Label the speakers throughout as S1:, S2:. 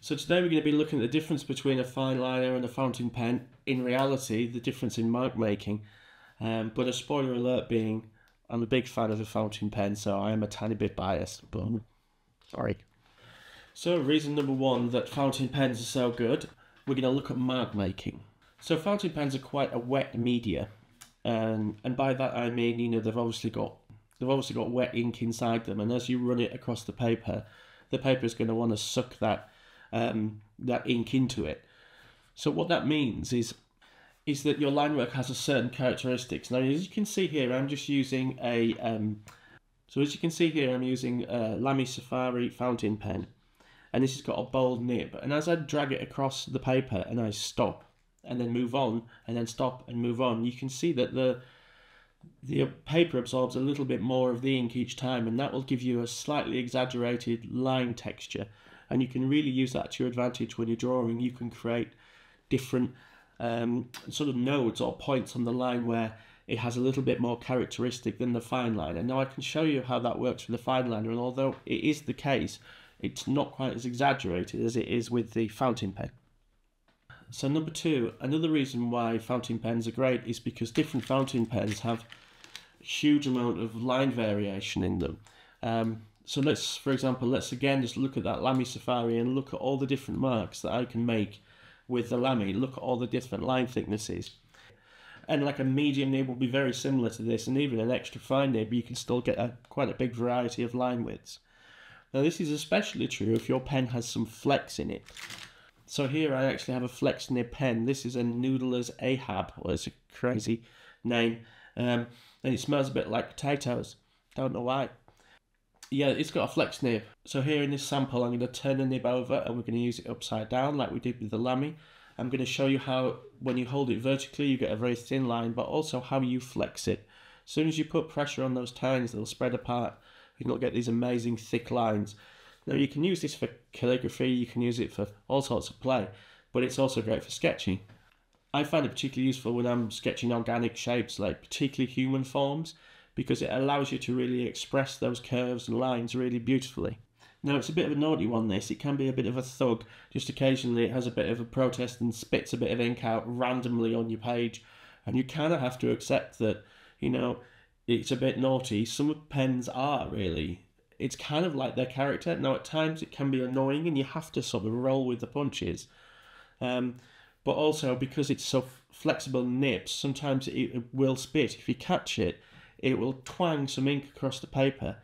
S1: So today we're going to be looking at the difference between a fine liner and a fountain pen. In reality, the difference in mark making. But a spoiler alert being, I'm a big fan of the fountain pen, so I am a tiny bit biased. But sorry. So reason number one that fountain pens are so good, we're going to look at mark making. So fountain pens are quite a wet media, and by that I mean, you know, they've obviously got wet ink inside them, and as you run it across the paper is going to want to suck that ink into it. So what that means is that your line work has a certain characteristics. Now, as you can see here, I'm just using a Lamy Safari fountain pen, and this has got a bold nib. And as I drag it across the paper and I stop and then move on and then stop and move on, you can see that the paper absorbs a little bit more of the ink each time, and that will give you a slightly exaggerated line texture. And you can really use that to your advantage when you're drawing. You can create different sort of nodes or points on the line where it has a little bit more characteristic than the fine liner. Now I can show you how that works with the fine liner, and although it is the case, it's not quite as exaggerated as it is with the fountain pen. So number two, another reason why fountain pens are great is because different fountain pens have a huge amount of line variation in them. So for example, let's again just look at that Lamy Safari and look at all the different marks that I can make with the Lamy. Look at all the different line thicknesses. And like a medium nib will be very similar to this, and even an extra fine nib, you can still get quite a big variety of line widths. Now this is especially true if your pen has some flex in it. So here I actually have a flex nib pen. This is a Noodler's Ahab, well, it's a crazy name, and it smells a bit like potatoes. Don't know why. Yeah, it's got a flex nib. So here in this sample, I'm going to turn the nib over and we're going to use it upside down like we did with the Lamy. I'm going to show you how, when you hold it vertically, you get a very thin line, but also how you flex it. As soon as you put pressure on those tines, they'll spread apart and you'll get these amazing thick lines. Now you can use this for calligraphy, you can use it for all sorts of play, but it's also great for sketching. I find it particularly useful when I'm sketching organic shapes, like particularly human forms, because it allows you to really express those curves and lines really beautifully. Now it's a bit of a naughty one this, it can be a bit of a thug, just occasionally it has a bit of a protest and spits a bit of ink out randomly on your page, and you kind of have to accept that, you know, it's a bit naughty. Some pens are really, it's kind of like their character. Now at times it can be annoying and you have to sort of roll with the punches, but also because it's so flexible nibs, sometimes it will spit. If you catch it, it will twang some ink across the paper.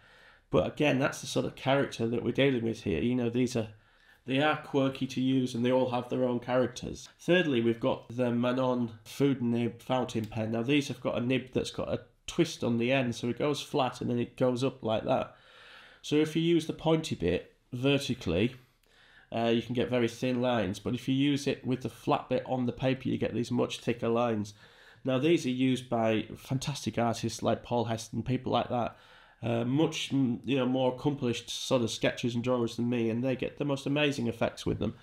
S1: But again, that's the sort of character that we're dealing with here. You know, they are quirky to use and they all have their own characters. Thirdly, we've got the Manon food nib fountain pen. Now these have got a nib that's got a twist on the end, so it goes flat and then it goes up like that. So if you use the pointy bit vertically, you can get very thin lines, but if you use it with the flat bit on the paper, you get these much thicker lines. Now these are used by fantastic artists like Paul Heston, people like that, much more accomplished sort of sketchers and drawers than me, and they get the most amazing effects with them,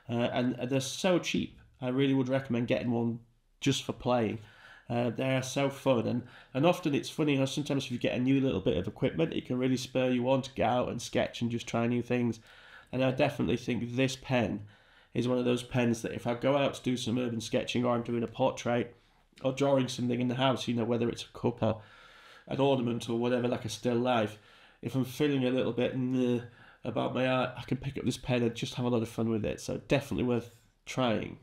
S1: and they're so cheap. I really would recommend getting one just for playing. They are so fun, and often it's funny how sometimes if you get a new little bit of equipment, it can really spur you on to get out and sketch and just try new things. And I definitely think this pen is one of those pens that if I go out to do some urban sketching, or I'm doing a portrait or drawing something in the house, you know, whether it's a cup or an ornament or whatever, like a still life, if I'm feeling a little bit about my art, I can pick up this pen and just have a lot of fun with it. So definitely worth trying.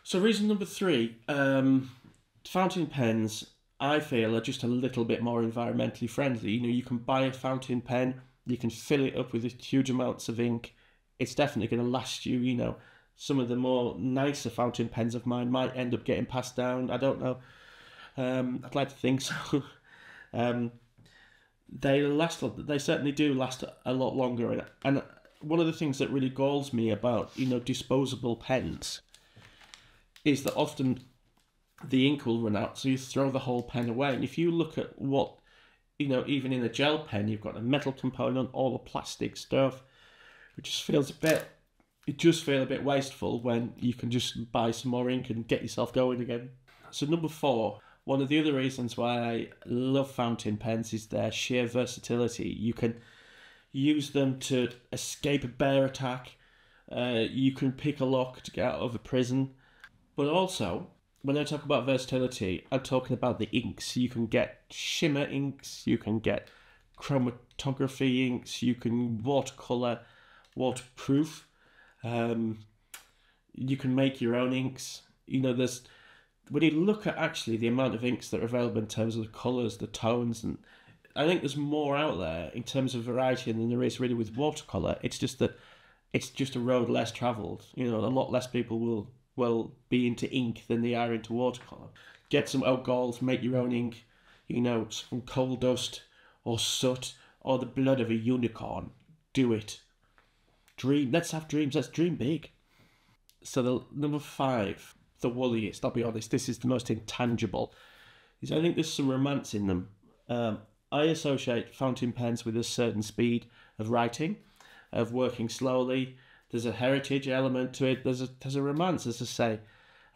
S1: So reason number three, fountain pens, I feel, are just a little bit more environmentally friendly. You know, you can buy a fountain pen, you can fill it up with huge amounts of ink. It's definitely going to last you, you know. Some of the more nicer fountain pens of mine might end up getting passed down. I don't know. I'd like to think so. They certainly do last a lot longer. And one of the things that really galls me about, you know, disposable pens is that often the ink will run out, so you throw the whole pen away. And if you look at what, you know, even in a gel pen, you've got a metal component, all the plastic stuff. It just feels a bit wasteful when you can just buy some more ink and get yourself going again. So number four, one of the other reasons why I love fountain pens is their sheer versatility. You use them to escape a bear attack. You can pick a lock to get out of a prison. But also, when I talk about versatility, I'm talking about the inks. You can get shimmer inks, you can get chromatography inks, you can watercolour, waterproof. You can make your own inks. You know, there's when you look at actually the amount of inks that are available in terms of the colours, the tones, and I think there's more out there in terms of variety than there is really with watercolour. It's just that it's just a road less travelled. You know, a lot less people will be into ink than they are into watercolour. Get some oak gold, make your own ink, you know, some coal dust or soot or the blood of a unicorn. Do it. Dream. Let's have dreams. Let's dream big. So the number 5, the woolliest, I'll be honest, this is the most intangible, is I think there's some romance in them. I associate fountain pens with a certain speed of writing, of working slowly. There's a heritage element to it. There's a romance, as I say.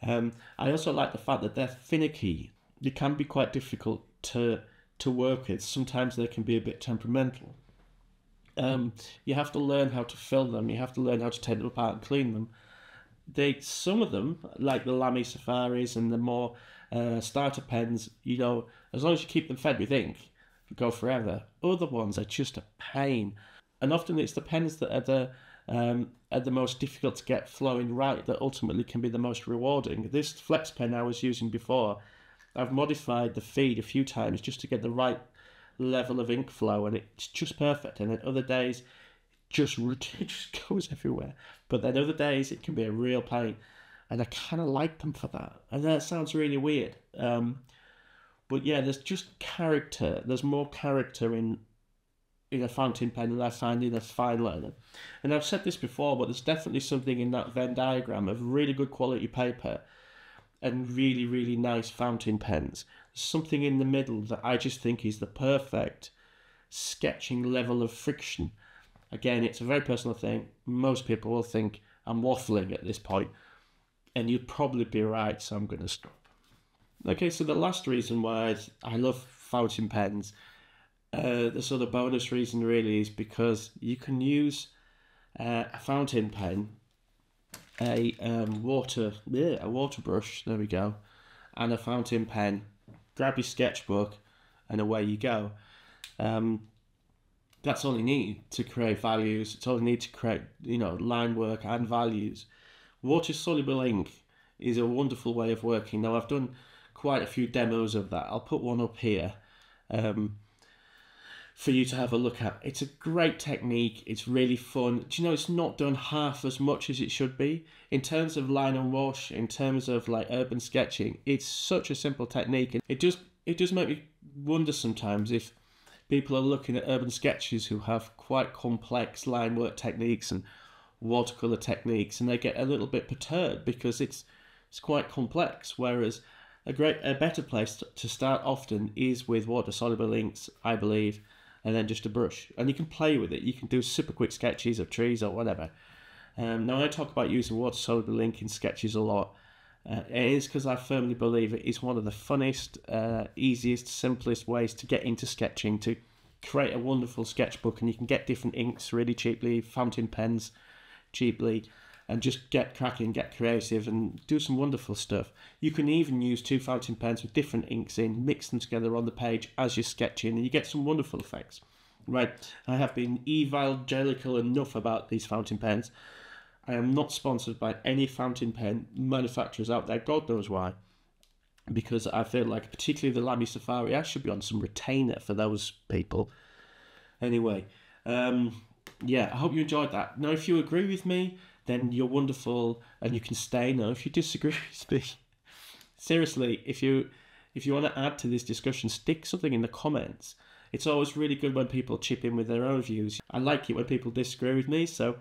S1: I also like the fact that they're finicky. They can be quite difficult to work with. Sometimes they can be a bit temperamental. You have to learn how to fill them. You have to learn how to take them apart and clean them. Some of them, like the Lamy Safaris and the more starter pens, you know, as long as you keep them fed with ink, go forever. Other ones are just a pain, and often it's the pens that are the most difficult to get flowing right that ultimately can be the most rewarding. This flex pen I was using before, I've modified the feed a few times just to get the right level of ink flow, and it's just perfect. And then other days it just goes everywhere, but then other days it can be a real pain, and I kind of like them for that. And that sounds really weird, but yeah, there's just character. There's more character in a fountain pen than I find in a fine liner. And I've said this before, but there's definitely something in that Venn diagram of really good quality paper and really, really nice fountain pens. There's something in the middle that I just think is the perfect sketching level of friction. Again, it's a very personal thing. Most people will think I'm waffling at this point, and you'd probably be right, so I'm going to stop. Okay, so the last reason why I love fountain pens, the sort of bonus reason really, is because you can use a fountain pen, a water brush, there we go, and a fountain pen. Grab your sketchbook, and away you go. That's all you need to create values. It's all you need to create, you know, line work and values. Water soluble ink is a wonderful way of working. Now, I've done quite a few demos of that. I'll put one up here for you to have a look at. It's a great technique. It's really fun. Do you know, it's not done half as much as it should be in terms of line and wash, in terms of like urban sketching. It's such a simple technique, and it does make me wonder sometimes if people are looking at urban sketches who have quite complex line work techniques and watercolor techniques, and they get a little bit perturbed because it's quite complex. Whereas a better place to start often is with water soluble inks, I believe, and then just a brush, and you can play with it. You can do super quick sketches of trees or whatever. Now I talk about using water soluble ink in sketches a lot. It is because I firmly believe it is one of the funnest, easiest, simplest ways to get into sketching, to create a wonderful sketchbook, and you can get different inks really cheaply, fountain pens cheaply, and just get cracking, get creative, and do some wonderful stuff. You can even use 2 fountain pens with different inks in, mix them together on the page as you're sketching, and you get some wonderful effects. Right, I have been evangelical enough about these fountain pens. I am not sponsored by any fountain pen manufacturers out there, God knows why, because I feel like, particularly the Lamy Safari, I should be on some retainer for those people. Anyway, yeah, I hope you enjoyed that. Now, if you agree with me, then you're wonderful and you can stay. Now, if you disagree with me, seriously, if you want to add to this discussion, stick something in the comments. It's always really good when people chip in with their own views. I like it when people disagree with me, so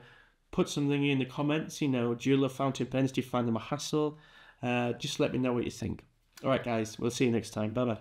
S1: put something in the comments. You know, do you love fountain pens? Do you find them a hassle? Just let me know what you think. All right, guys, we'll see you next time. Bye-bye.